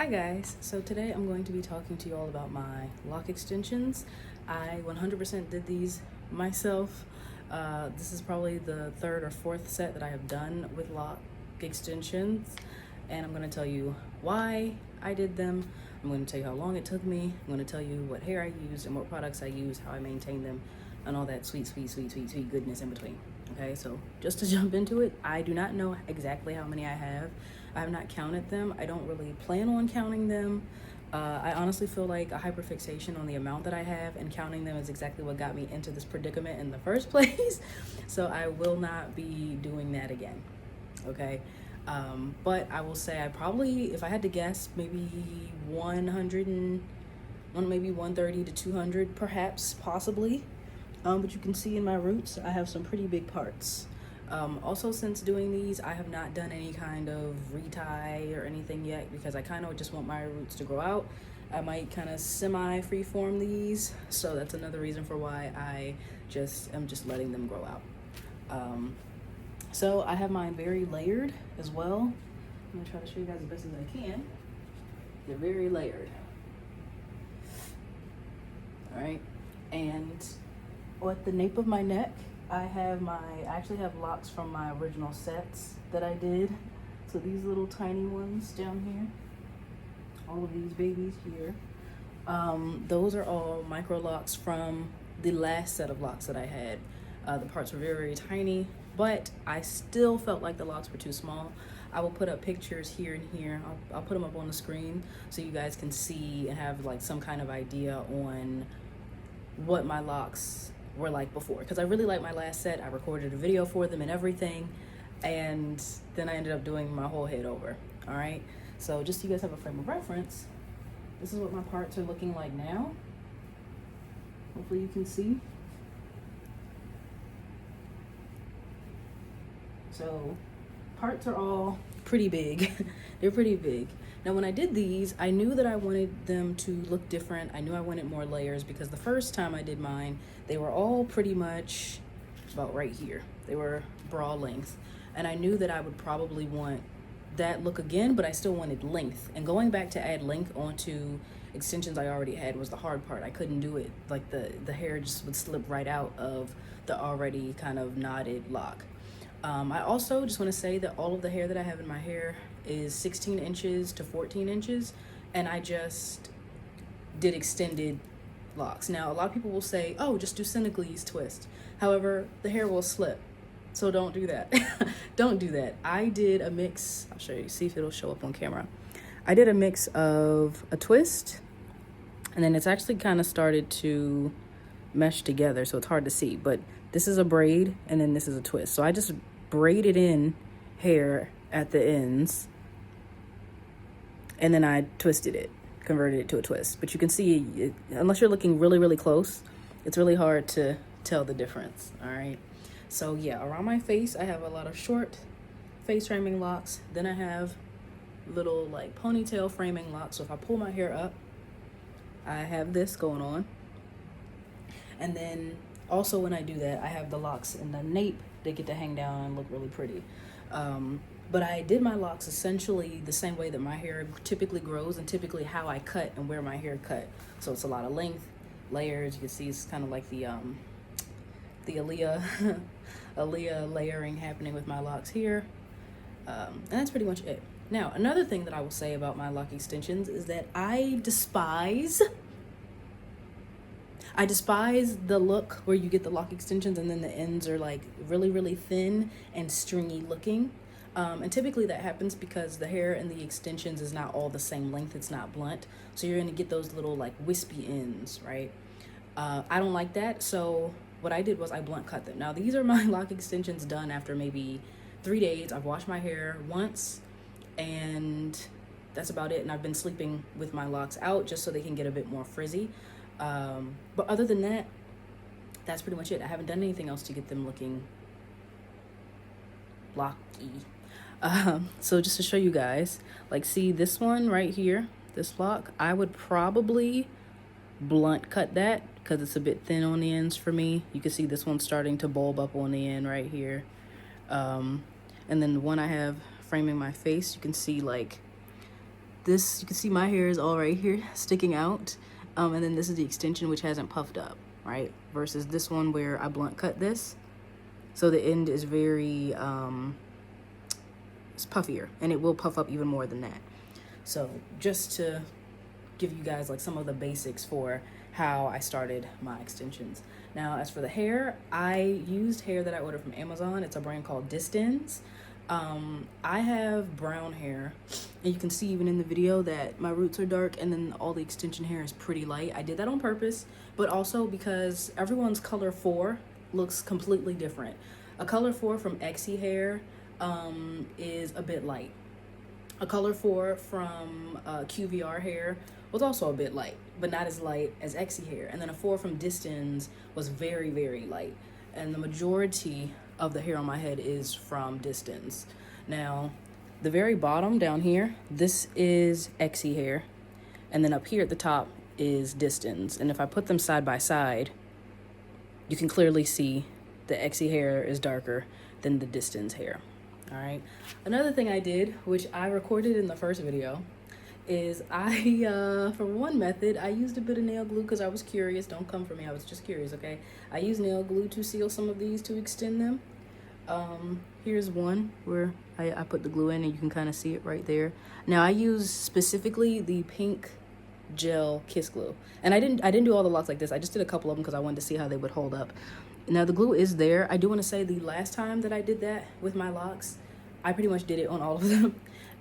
Hi guys, so today I'm going to be talking to you all about my lock extensions. I 100% did these myself. This is probably the third or fourth set that I have done with lock extensions, and I'm going to tell you why I did them. I'm going to tell you how long it took me. I'm going to tell you what hair I used and what products I used, how I maintain them, and all that sweet goodness in between. Okay, so just to jump into it, I do not know exactly how many I have. I have not counted them. I don't really plan on counting them. I honestly feel like a hyperfixation on the amount that I have, and counting them is exactly what got me into this predicament in the first place. So I will not be doing that again. Okay. But I will say I probably, if I had to guess, maybe 130 to 200, perhaps, possibly. But you can see in my roots, I have some pretty big parts. Also, since doing these, I have not done any kind of retie or anything yet because I kind of just want my roots to grow out. I might kind of semi-freeform these, so that's another reason for why I am just letting them grow out. So I have mine very layered as well. I'm gonna try to show you guys as best as I can. They're very layered. All right, and at the nape of my neck, I actually have locks from my original sets that I did. So these little tiny ones down here, all of these babies here, those are all micro locks from the last set of locks that I had. The parts were very tiny, but I still felt like the locks were too small. I will put up pictures here and here. I'll put them up on the screen so you guys can see and have like some kind of idea on what my locks were like before, because I really liked my last set. I recorded a video for them and everything, and then I ended up doing my whole head over. All right, so just so you guys have a frame of reference, this is what my parts are looking like now. Hopefully you can see. So parts are all pretty big. They're pretty big. Now, when I did these, I knew that I wanted them to look different. I knew I wanted more layers because the first time I did mine, they were all pretty much about right here. They were bra length. And I knew that I would probably want that look again, but I still wanted length. And going back to add length onto extensions I already had was the hard part. I couldn't do it. Like the hair just would slip right out of the already kind of knotted lock. I also just want to say that all of the hair that I have in my hair is 16 inches to 14 inches, and I just did extended locks. Now, a lot of people will say, oh, just do Senegalese twist. However, the hair will slip, so don't do that. Don't do that. I did a mix. I'll show you, see if it'll show up on camera. I did a mix of a twist, and then it's actually kind of started to mesh together, so it's hard to see, but this is a braid and then this is a twist. So I just braided in hair at the ends, and then I twisted it, converted it to a twist. But you can see it, unless you're looking really close, it's really hard to tell the difference. All right, so yeah, around my face I have a lot of short face framing locks. Then I have little like ponytail framing locks. So if I pull my hair up, I have this going on. And then also when I do that, I have the locks in the nape. They get to hang down and look really pretty. But I did my locks essentially the same way that my hair typically grows and typically how I cut and where my hair cut. So it's a lot of length, layers. You can see it's kind of like the Aaliyah, Aaliyah layering happening with my locks here. And that's pretty much it. Now, another thing that I will say about my lock extensions is that I despise the look where you get the lock extensions and then the ends are like really thin and stringy looking. And typically that happens because the hair and the extensions is not all the same length. It's not blunt. So you're gonna get those little like wispy ends, right? I don't like that. So what I did was I blunt cut them. Now these are my lock extensions done after maybe 3 days. I've washed my hair once and that's about it. And I've been sleeping with my locks out just so they can get a bit more frizzy. But other than that, that's pretty much it. I haven't done anything else to get them looking blocky. So just to show you guys, like see this one right here, this lock, I would probably blunt cut that because it's a bit thin on the ends for me. You can see this one starting to bulb up on the end right here. And then the one I have framing my face, you can see like This, you can see my hair is all right here sticking out. And then this is the extension, which hasn't puffed up, right? Versus this one where I blunt cut this. So the end is very, it's puffier, and it will puff up even more than that. So just to give you guys like some of the basics for how I started my extensions. Now, as for the hair, I used hair that I ordered from Amazon. It's a brand called Distins. I have brown hair, and you can see even in the video that my roots are dark, and then all the extension hair is pretty light. I did that on purpose, but also because everyone's color 4 looks completely different. A color 4 from Exy hair is a bit light. A color 4 from QVR hair was also a bit light, but not as light as Exy hair. And then a 4 from Distins was very, very light. And the majority of the hair on my head is from Distins. Now, the very bottom down here, this is Exy hair. And then up here at the top is Distins. And if I put them side by side, you can clearly see the Exy hair is darker than the Distins hair. All right. Another thing I did, which I recorded in the first video, is for one method, I used a bit of nail glue because I was curious. Don't come for me. I was just curious, okay? I used nail glue to seal some of these to extend them. Here's one where I put the glue in, and you can kind of see it right there. Now, I use specifically the pink gel kiss glue. And I didn't do all the locks like this. I just did a couple of them because I wanted to see how they would hold up. Now, the glue is there. I do want to say the last time that I did that with my locks, I pretty much did it on all of them.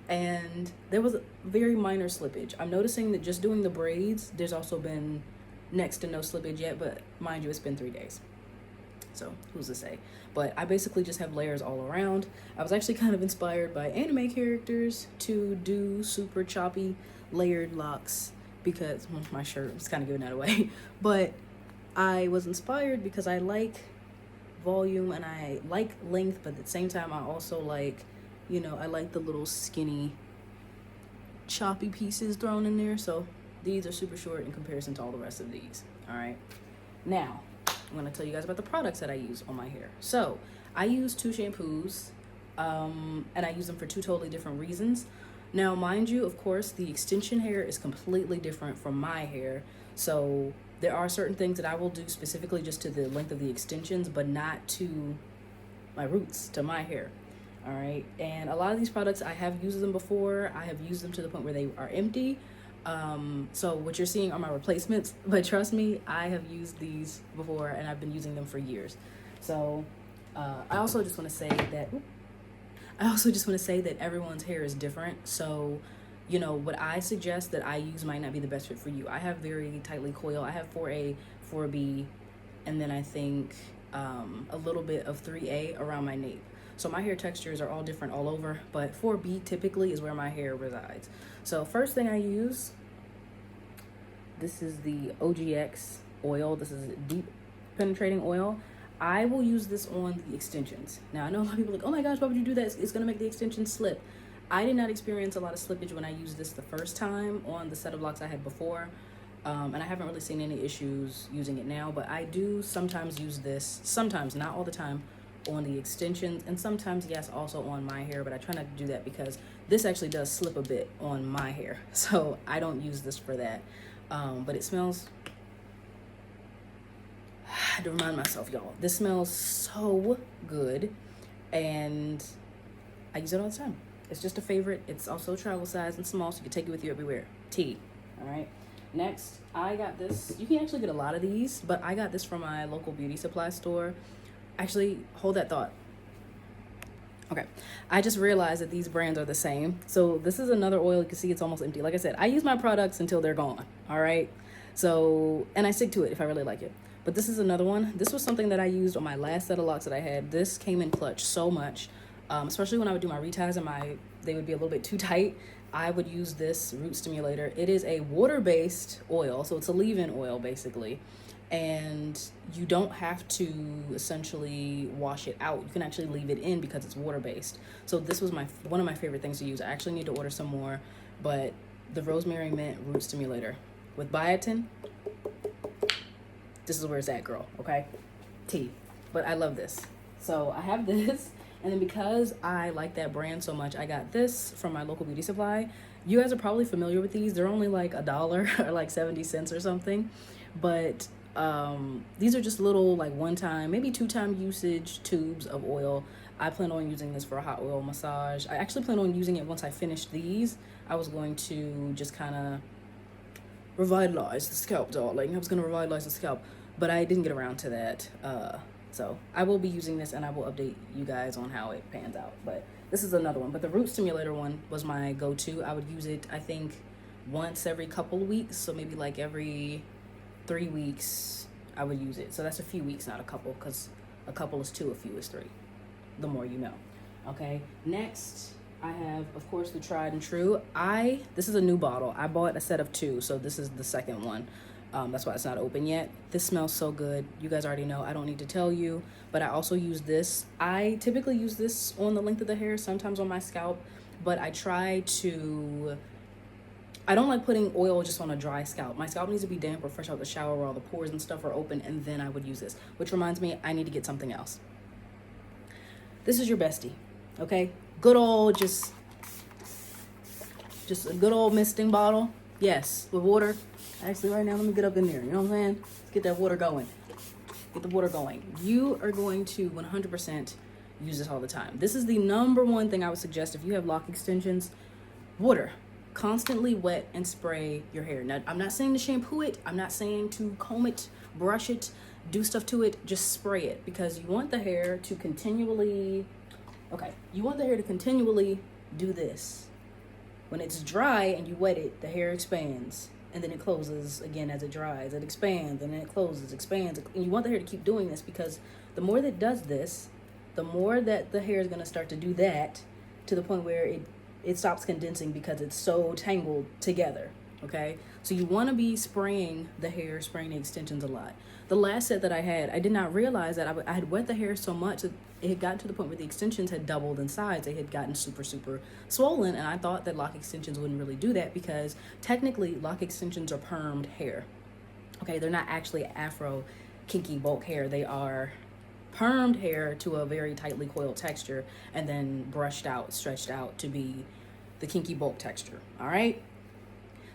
And there was very minor slippage. I'm noticing that just doing the braids, there's also been next to no slippage yet, but mind you, it's been 3 days. So who's to say? But I basically just have layers all around. I was actually kind of inspired by anime characters to do super choppy layered locks because, well, my shirt was kind of giving that away. But I was inspired because I like volume and I like length, but at the same time, I also like, you know, I like the little skinny choppy pieces thrown in there. So these are super short in comparison to all the rest of these. All right. Now, I'm going to tell you guys about the products that I use on my hair. So I use 2 shampoos, and I use them for 2 totally different reasons. Now, mind you, of course, the extension hair is completely different from my hair. So there are certain things that I will do specifically just to the length of the extensions, but not to my roots, to my hair. All right. And a lot of these products, I have used them before. I have used them to the point where they are empty. So what you're seeing are my replacements, but trust me, I have used these before and I've been using them for years. So I also just want to say that everyone's hair is different. So, you know, what I suggest that I use might not be the best fit for you. I have very tightly coiled. I have 4A, 4B, and then I think a little bit of 3A around my nape. So my hair textures are all different all over, but 4B typically is where my hair resides. So first thing I use, this is the OGX oil. This is deep penetrating oil. I will use this on the extensions. Now, I know a lot of people are like, oh my gosh, why would you do that? It's gonna make the extensions slip. I did not experience a lot of slippage when I used this the first time on the set of locks I had before. And I haven't really seen any issues using it now, but I do sometimes use this, sometimes, not all the time, on the extensions, and sometimes, yes, also on my hair, but I try not to do that because this actually does slip a bit on my hair. So I don't use this for that. But it smells, I had to remind myself, y'all, this smells so good, and I use it all the time. It's just a favorite. It's also travel size and small, so you can take it with you everywhere. Tea. All right. Next, I got this. You can actually get a lot of these, but I got this from my local beauty supply store. Actually, hold that thought. Okay, I just realized that these brands are the same. So this is another oil. You can see it's almost empty. Like I said, I use my products until they're gone. All right. So, and I stick to it if I really like it. But this is another one. This was something that I used on my last set of locks that I had. This came in clutch so much, especially when I would do my reties and they would be a little bit too tight. I would use this root stimulator. It is a water-based oil, so it's a leave-in oil basically. And you don't have to essentially wash it out. You can actually leave it in because it's water-based. So this was one of my favorite things to use. I actually need to order some more, but the rosemary mint root stimulator with biotin, this is where it's at, girl, okay? Tea. But I love this. So I have this, And then because I like that brand so much, I got this from my local beauty supply. You guys are probably familiar with these. They're only like $1 or like 70 cents or something. But these are just little like one-time, maybe two-time usage tubes of oil. I plan on using this for a hot oil massage. I actually plan on using it once I finish these. I was going to just kind of revitalize the scalp, darling. I was going to revitalize the scalp, but I didn't get around to that. So I will be using this and I will update you guys on how it pans out. But this is another one. But the root stimulator one was my go-to. I would use it, I think, once every couple of weeks. So maybe like every 3 weeks I would use it. So that's a few weeks, not a couple, because a couple is 2, a few is 3. The more you know. Okay, next I have, of course, the tried and true. This is a new bottle. I bought a set of 2, so this is the second one. That's why it's not open yet. This smells so good. You guys already know. I don't need to tell you. But I also use this. I typically use this on the length of the hair, sometimes on my scalp. But I don't like putting oil just on a dry scalp. My scalp needs to be damp or fresh out the shower where all the pores and stuff are open, and then I would use this. Which reminds me, I need to get something else. This is your bestie, okay? Good old, just a good old misting bottle. Yes, with water. Actually, right now, let me get up in there. You know what I'm saying? Let's get that water going. Get the water going. You are going to 100% use this all the time. This is the number one thing I would suggest if you have lock extensions. Water. Constantly wet and spray your hair. Now, I'm not saying to shampoo it. I'm not saying to comb it, brush it, do stuff to it. Just spray it, because you want the hair to continually, do this. When it's dry and you wet it, the hair expands. And then it closes again as it dries. It expands, and then it closes, expands. And you want the hair to keep doing this, because the more that it does this, the more that the hair is going to start to do that, to the point where it stops condensing because it's so tangled together, okay? So you want to be spraying the hair, spraying the extensions a lot. The last set that I had, I did not realize that I had wet the hair so much that it had gotten to the point where the extensions had doubled in size. They had gotten super, super swollen, and I thought that lock extensions wouldn't really do that, because technically lock extensions are permed hair, okay? They're not actually afro, kinky bulk hair. They are permed hair to a very tightly coiled texture, and then brushed out, stretched out to be the kinky bulk texture, all right?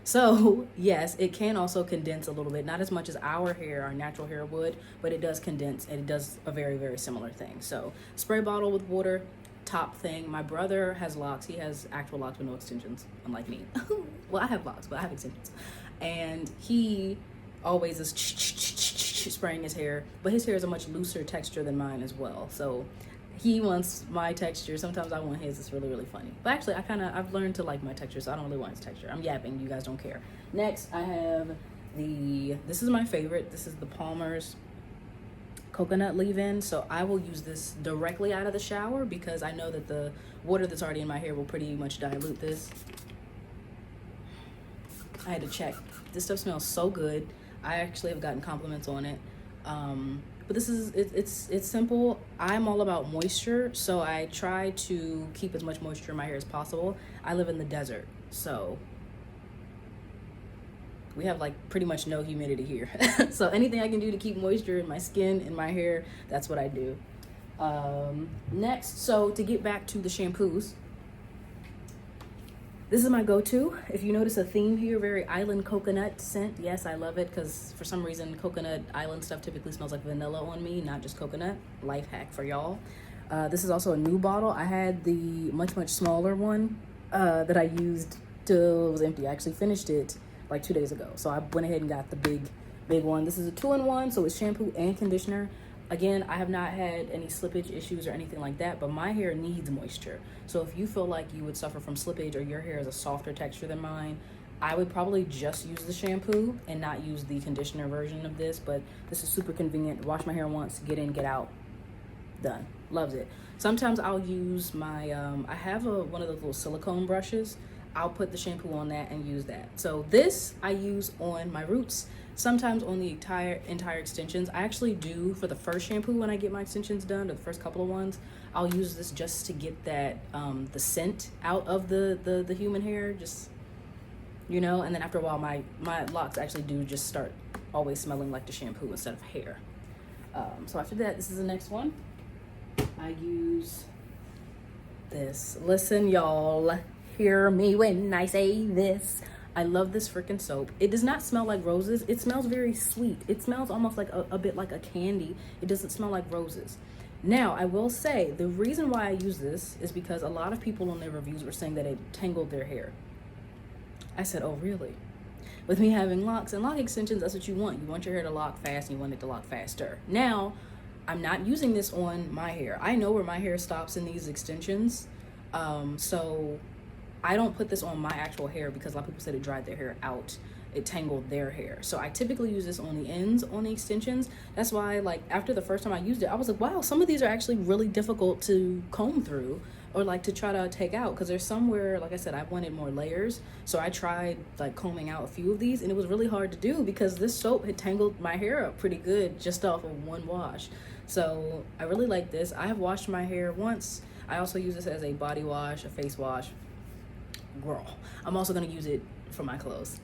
So yes, it can also condense a little bit, not as much as our natural hair would, but it does condense, and it does a very, very similar thing. So spray bottle with water, top thing. My brother has locks. He has actual locks with no extensions, unlike me. Well, I have locks, but I have extensions. And he always is spraying his hair, but his hair is a much looser texture than mine as well. So he wants my texture. Sometimes I want his. It's really, really funny. But actually, I've learned to like my texture, so I don't really want his texture. I'm yapping. You guys don't care. Next, I have this is my favorite. This is the Palmer's coconut leave-in. So I will use this directly out of the shower, because I know that the water that's already in my hair will pretty much dilute this. I had to check. This stuff smells so good. I actually have gotten compliments on it. But this is, it's simple. I'm all about moisture, so I try to keep as much moisture in my hair as possible. I live in the desert, so we have like pretty much no humidity here. So anything I can do to keep moisture in my skin, in my hair, that's what I do. Next, so to get back to the shampoos, this is my go-to. If you notice a theme here, very island coconut scent. Yes, I love it, because for some reason coconut island stuff typically smells like vanilla on me, not just coconut. Life hack for y'all. This is also a new bottle. I had the much, much smaller one that I used till it was empty. I actually finished it like 2 days ago. So I went ahead and got the big one. This is a 2-in-1, so it's shampoo and conditioner. Again, I have not had any slippage issues or anything like that, but my hair needs moisture. So if you feel like you would suffer from slippage, or your hair is a softer texture than mine, I would probably just use the shampoo and not use the conditioner version of this. But this is super convenient. Wash my hair once, get in, get out, done. Loves it. Sometimes I'll use my, I have one of those little silicone brushes. I'll put the shampoo on that and use that. So this I use on my roots, sometimes on the entire extensions. I actually do for the first shampoo when I get my extensions done, or the first couple of ones. I'll use this just to get that the scent out of the human hair, just, you know. And then after a while, my locks actually do just start always smelling like the shampoo instead of hair. So after that, this is the next one. I use this. Listen, y'all, hear me when I say this. I love this freaking soap. It does not smell like roses. It smells very sweet. It smells almost like a bit like a candy. It doesn't smell like roses. Now, I will say the reason why I use this is because a lot of people on their reviews were saying that it tangled their hair. I said, oh, really? With me having locks and lock extensions, that's what you want. You want your hair to lock fast and you want it to lock faster. Now, I'm not using this on my hair. I know where my hair stops in these extensions. So I don't put this on my actual hair because a lot of people said it dried their hair out. It tangled their hair. So I typically use this on the ends, on the extensions. That's why, like, after the first time I used it, I was like, wow, some of these are actually really difficult to comb through or like to try to take out, because there's somewhere, like I said, I wanted more layers. So I tried like combing out a few of these and it was really hard to do because this soap had tangled my hair up pretty good just off of one wash. So I really like this. I have washed my hair once. I also use this as a body wash, a face wash. Girl, I'm also gonna use it for my clothes.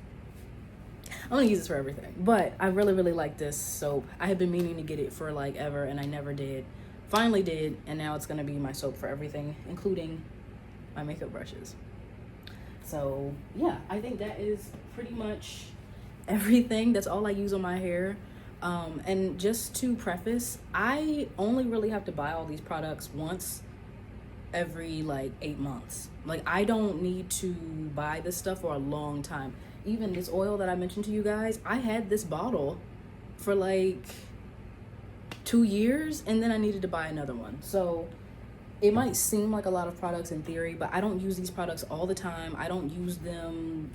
I'm gonna use this for everything, but I really, really like this soap. I have been meaning to get it for like ever and I never did. Finally did, and now it's gonna be my soap for everything, including my makeup brushes. So yeah, I think that is pretty much everything. That's all I use on my hair. And just to preface, I only really have to buy all these products once every like 8 months. Like, I don't need to buy this stuff for a long time. Even this oil that I mentioned to you guys, I had this bottle for like 2 years and then I needed to buy another one. So it might seem like a lot of products in theory, but I don't use these products all the time. I don't use them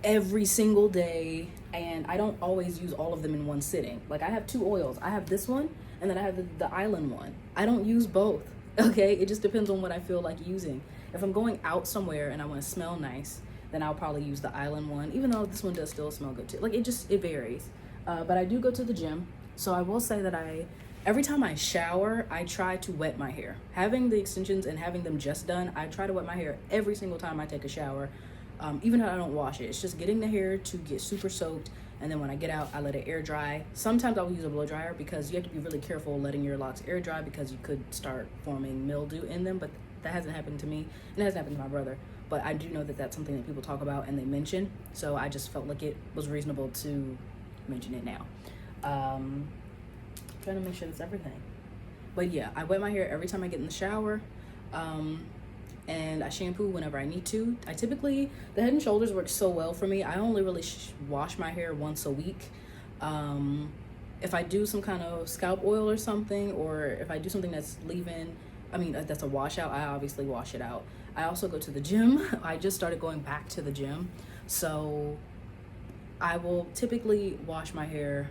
every single day, and I don't always use all of them in one sitting. Like, I have 2 oils. I have this one and then I have the Island one. I don't use both. Okay, it just depends on what I feel like using. If I'm going out somewhere and I want to smell nice, then I'll probably use the Island one, even though this one does still smell good too. Like, it varies. But I do go to the gym, so I will say that every time I shower, I try to wet my hair. Having the extensions and having them just done, I try to wet my hair every single time I take a shower, even if I don't wash it. It's just getting the hair to get super soaked, and then when I get out, I let it air dry. Sometimes I'll use a blow dryer because you have to be really careful letting your locks air dry because you could start forming mildew in them, but that hasn't happened to me, and it hasn't happened to my brother. But I do know that that's something that people talk about and they mention, so I just felt like it was reasonable to mention it now. Trying to make sure that's everything. But yeah, I wet my hair every time I get in the shower, and I shampoo whenever I need to. I typically, the Head & Shoulders works so well for me. I only really wash my hair once a week. If I do some kind of scalp oil or something, or if I do something that's that's a washout, I obviously wash it out. I also go to the gym. I just started going back to the gym, so I will typically wash my hair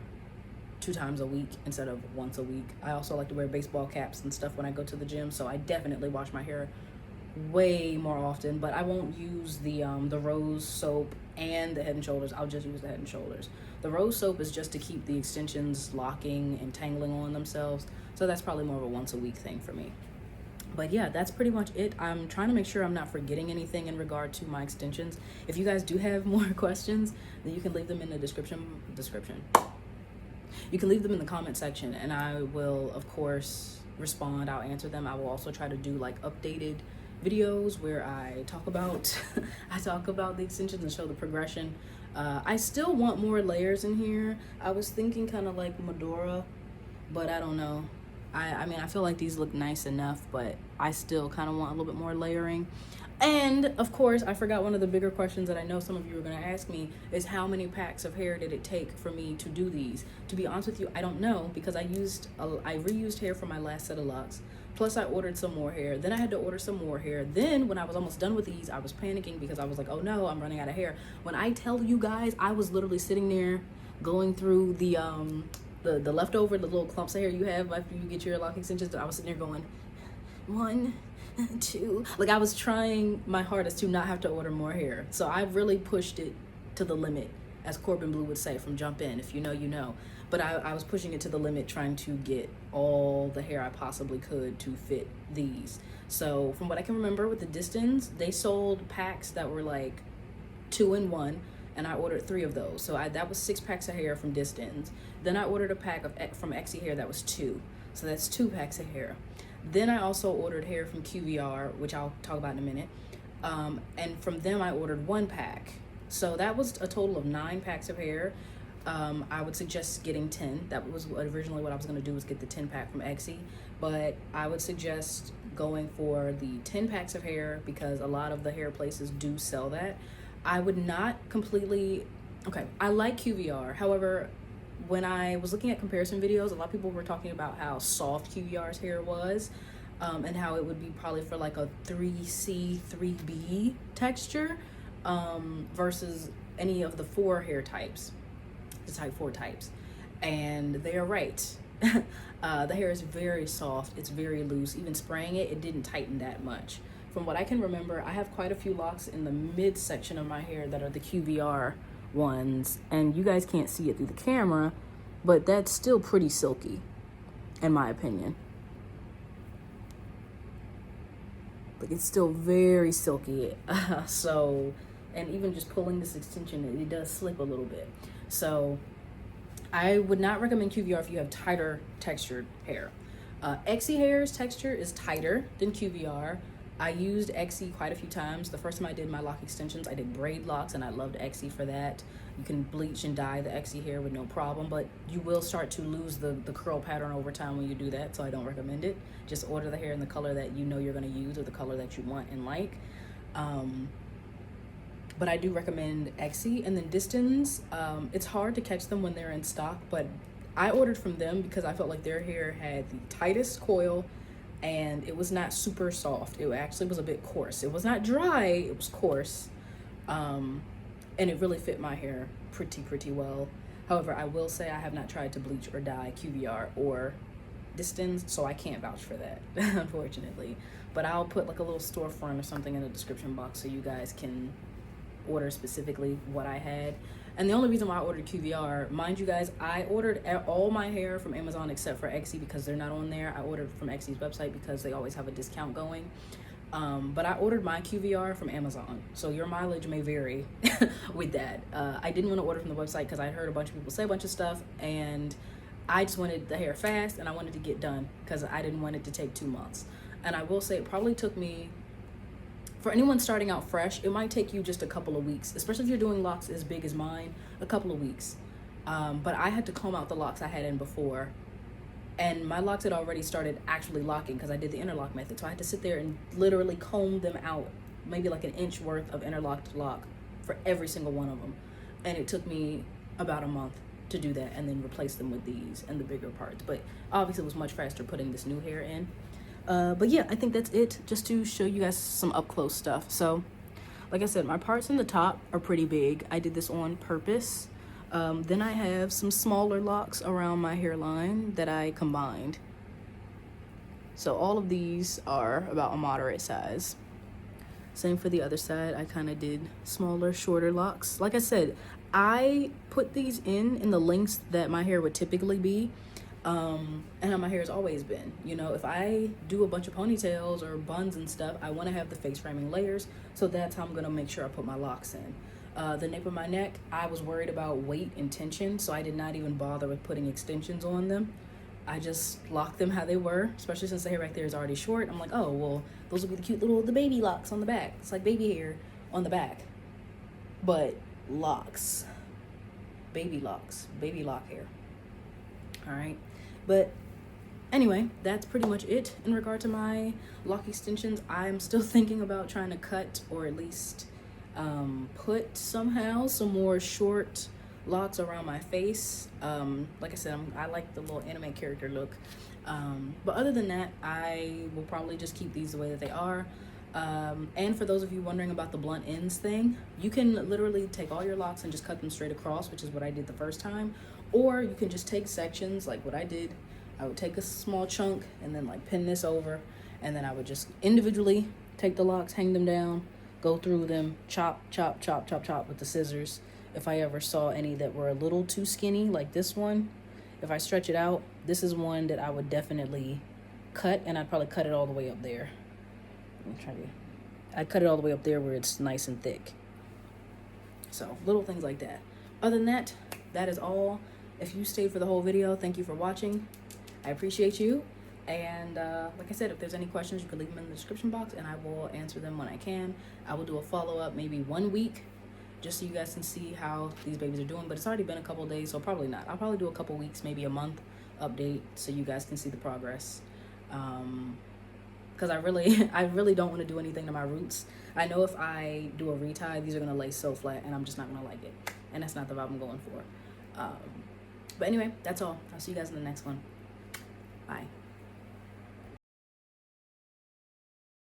2 times a week instead of once a week. I also like to wear baseball caps and stuff when I go to the gym, so I definitely wash my hair way more often. But I won't use the rose soap and the Head & Shoulders. I'll just use the Head & Shoulders. The rose soap is just to keep the extensions locking and tangling on themselves, so that's probably more of a once a week thing for me. But yeah, that's pretty much it. I'm trying to make sure I'm not forgetting anything in regard to my extensions. If you guys do have more questions, then you can leave them in the description. You can leave them in the comment section and I will, of course, respond. I'll answer them. I will also try to do like updated videos where I talk about the extensions and show the progression. I still want more layers in here. I was thinking kind of like Medora, but I don't know. I mean, I feel like these look nice enough, but I still kind of want a little bit more layering. And of course, I forgot one of the bigger questions that I know some of you are going to ask me is how many packs of hair did it take for me to do these? To be honest with you, I don't know, because I reused hair for my last set of Locs. Plus I ordered some more hair. Then I had to order some more hair. Then when I was almost done with these, I was panicking because I was like, oh no, I'm running out of hair. When I tell you guys, I was literally sitting there going through the leftover, the little clumps of hair you have after you get your lock extensions. I was sitting there going, 1, 2. Like, I was trying my hardest to not have to order more hair. So I really pushed it to the limit, as Corbin Blue would say from Jump In. If you know, you know. But I was pushing it to the limit, trying to get all the hair I possibly could to fit these. So from what I can remember with the Distins, they sold packs that were like 2 in 1. And I ordered 3 of those. So that was 6 packs of hair from Distins. Then I ordered a pack from Exy Hair that was 2. So that's 2 packs of hair. Then I also ordered hair from QVR, which I'll talk about in a minute. And from them I ordered 1 pack. So that was a total of 9 packs of hair. I would suggest getting 10. That was originally what I was going to do, was get the 10 pack from Etsy. But I would suggest going for the 10 packs of hair because a lot of the hair places do sell that. I would not completely... Okay, I like QVR. However, when I was looking at comparison videos, a lot of people were talking about how soft QVR's hair was, and how it would be probably for like a 3C, 3B texture, versus any of the 4 hair types, the type 4 types. And they are right. The hair is very soft, it's very loose. Even spraying it, it didn't tighten that much. From what I can remember, I have quite a few locks in the mid section of my hair that are the QVR ones, and you guys can't see it through the camera, but that's still pretty silky in my opinion. Like, it's still very silky. So, and even just pulling this extension, it does slip a little bit. So I would not recommend QVR if you have tighter textured hair. Etsy hair's texture is tighter than QVR. I used Etsy quite a few times. The first time I did my lock extensions, I did braid locks, and I loved Etsy for that. You can bleach and dye the Etsy hair with no problem, but you will start to lose the curl pattern over time when you do that, so I don't recommend it. Just order the hair in the color that you know you're going to use, or the color that you want and like. But I do recommend Etsy. And then Distins, it's hard to catch them when they're in stock, but I ordered from them because I felt like their hair had the tightest coil, and it was not super soft. It actually was a bit coarse. It was not dry, it was coarse. And it really fit my hair pretty well. However, I will say I have not tried to bleach or dye QVR or Distins, so I can't vouch for that, unfortunately. But I'll put like a little storefront or something in the description box so you guys can order specifically what I had. And the only reason why I ordered QVR, mind you guys, I ordered all my hair from Amazon except for Etsy because they're not on there. I ordered from Etsy's website because they always have a discount going. But I ordered my QVR from Amazon, so your mileage may vary with that. I didn't want to order from the website because I heard a bunch of people say a bunch of stuff, and I just wanted the hair fast, and I wanted to get done because I didn't want it to take 2 months. And I will say it probably took me, for anyone starting out fresh, it might take you just a couple of weeks, especially if you're doing locks as big as mine, a couple of weeks. But I had to comb out the locks I had in before, and my locks had already started actually locking because I did the interlock method. So I had to sit there and literally comb them out, maybe like an inch worth of interlocked lock for every single one of them. And it took me about a month to do that, and then replace them with these and the bigger parts. But obviously it was much faster putting this new hair in. But yeah, I think that's it, just to show you guys some up close stuff. So like I said, my parts in the top are pretty big. I did this on purpose. Then I have some smaller locks around my hairline that I combined. So all of these are about a moderate size. Same for the other side. I kind of did smaller, shorter locks. Like I said, I put these in the lengths that my hair would typically be, and how my hair has always been. You know, if I do a bunch of ponytails or buns and stuff, I want to have the face framing layers, so that's how I'm going to make sure I put my locks in. The nape of my neck, I was worried about weight and tension, so I did not even bother with putting extensions on them. I just locked them how they were, especially since the hair back there is already short. I'm like, oh, well, those will be the cute little, the baby locks on the back. It's like baby hair on the back, but locks, baby lock hair. All right, but anyway, that's pretty much it in regard to my lock extensions. I'm still thinking about trying to cut, or at least put somehow some more short locks around my face. Like I said, I like the little anime character look. But other than that, I will probably just keep these the way that they are. And for those of you wondering about the blunt ends thing, you can literally take all your locks and just cut them straight across, which is what I did the first time. Or you can just take sections like what I did. I would take a small chunk and then like pin this over, and then I would just individually take the locks, hang them down, go through them, chop with the scissors. If I ever saw any that were a little too skinny, like this one, if I stretch it out, this is one that I would definitely cut, and I'd probably cut it all the way up there. I'd cut it all the way up there where it's nice and thick. So little things like that. Other than that, that is all. If you stayed for the whole video, thank you for watching. I appreciate you. And like I said, if there's any questions, you can leave them in the description box and I will answer them when I can. I will do a follow-up maybe 1 week just so you guys can see how these babies are doing. But it's already been a couple days, so probably not. I'll probably do a couple weeks, maybe a month update so you guys can see the progress. Because I really don't want to do anything to my roots. I know if I do a retie, these are going to lay so flat and I'm just not going to like it. And that's not the vibe I'm going for. But anyway, that's all. I'll see you guys in the next one. Bye.